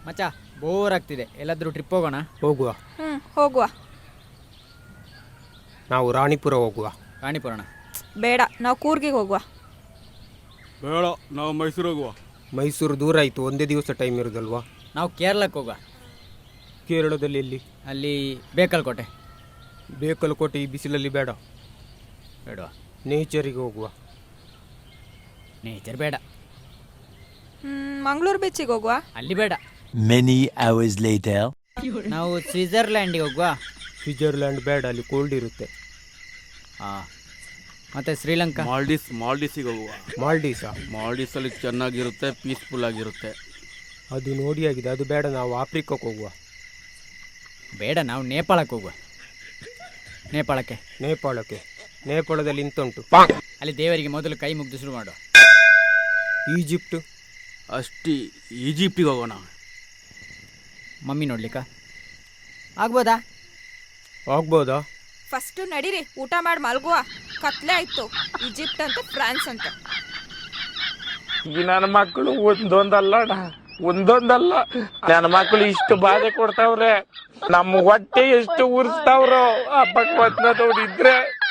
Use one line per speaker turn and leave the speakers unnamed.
ಮಚ್ಚ ಬೋರ್ ಆಗ್ತಿದೆ, ಎಲ್ಲಾದ್ರೂ ಟ್ರಿಪ್ ಹೋಗೋಣ.
ಹೋಗುವ.
ಹೋಗುವ.
ನಾವು ರಾಣಿಪುರ ಹೋಗುವ.
ರಾಣಿಪುರಣ
ಬೇಡ, ನಾವು ಕೂರ್ಗಿಗೆ ಹೋಗುವ.
ಬೇಡ, ನಾವು ಮೈಸೂರು ಹೋಗುವ.
ಮೈಸೂರು ದೂರ ಆಯಿತು, ಒಂದೇ ದಿವಸ ಟೈಮ್ ಇರೋದಲ್ವಾ.
ನಾವು ಕೇರಳಕ್ಕೆ ಹೋಗುವ.
ಕೇರಳದಲ್ಲಿ ಎಲ್ಲಿ?
ಅಲ್ಲಿ ಬೇಕಲ್ಕೋಟೆ.
ಬೇಕಲಕೋಟೆ ಈ ಬಿಸಿಲಲ್ಲಿ ಬೇಡ.
ಬೇಡವಾ?
ನೇಚರಿಗೆ ಹೋಗುವ.
ನೇಚರ್ ಬೇಡ.
ಮಂಗಳೂರು ಬೀಚಿಗೆ ಹೋಗುವ.
ಅಲ್ಲಿ ಬೇಡ.
Many hours later.
ನಾವು ಸ್ವಿಟ್ಜರ್ಲ್ಯಾಂಡಿಗೆ ಹೋಗುವ.
ಸ್ವಿಟ್ಜರ್ಲ್ಯಾಂಡ್ ಬೇಡ, ಅಲ್ಲಿ ಕೋಲ್ಡ್ ಇರುತ್ತೆ.
ಹಾಂ, ಮತ್ತೆ ಶ್ರೀಲಂಕಾ.
ಮಾಲ್ಡೀವ್ಸಿಗೆ ಹೋಗುವ. ಮಾಲ್ಡೀವ್ಸಲ್ಲಿ ಚೆನ್ನಾಗಿರುತ್ತೆ, ಪೀಸ್ಫುಲ್ ಆಗಿರುತ್ತೆ.
ಅದು ನೋಡಿ ಆಗಿದೆ, ಅದು ಬೇಡ. ನಾವು ಆಫ್ರಿಕಾಕ್ಕೆ ಹೋಗುವ.
ಬೇಡ, ನಾವು ನೇಪಾಳಕ್ಕೆ ಹೋಗುವ. ನೇಪಾಳಕ್ಕೆ
ನೇಪಾಳದಲ್ಲಿ ಇಂತುಂಟು.
ಅಲ್ಲಿ ದೇವರಿಗೆ ಮೊದಲು ಕೈ ಮುಗ್ದು ಶುರು ಮಾಡುವ.
ಈಜಿಪ್ಟ್.
ಅಷ್ಟೇ, ಈಜಿಪ್ಟಿಗೆ ಹೋಗೋಣ.
ಮಮ್ಮಿ ನೋಡ್ಲಿಕ್ಕ
ಆಗ್ಬೋದಾ?
ಫಸ್ಟ್ ನಡೀರಿ, ಊಟ ಮಾಡಿ ಮಲ್ಗುವ. ಕತ್ಲೆ ಆಯ್ತು. ಈಜಿಪ್ಟ್ ಅಂತ, ಫ್ರಾನ್ಸ್ ಅಂತ.
ಈ ನನ್ನ ಮಕ್ಕಳು ಒಂದೊಂದಲ್ಲ ನನ್ನ ಮಕ್ಕಳು ಇಷ್ಟು ಬಾಧೆ ಕೊಡ್ತಾವ್ರೆ. ನಮ್ಮ ಹೊಟ್ಟೆ ಎಷ್ಟು ಉರ್ಸ್ತಾವ್ರೋ ಆ ಭಗವಂತನ ನೋಡಿದ್ರೆ.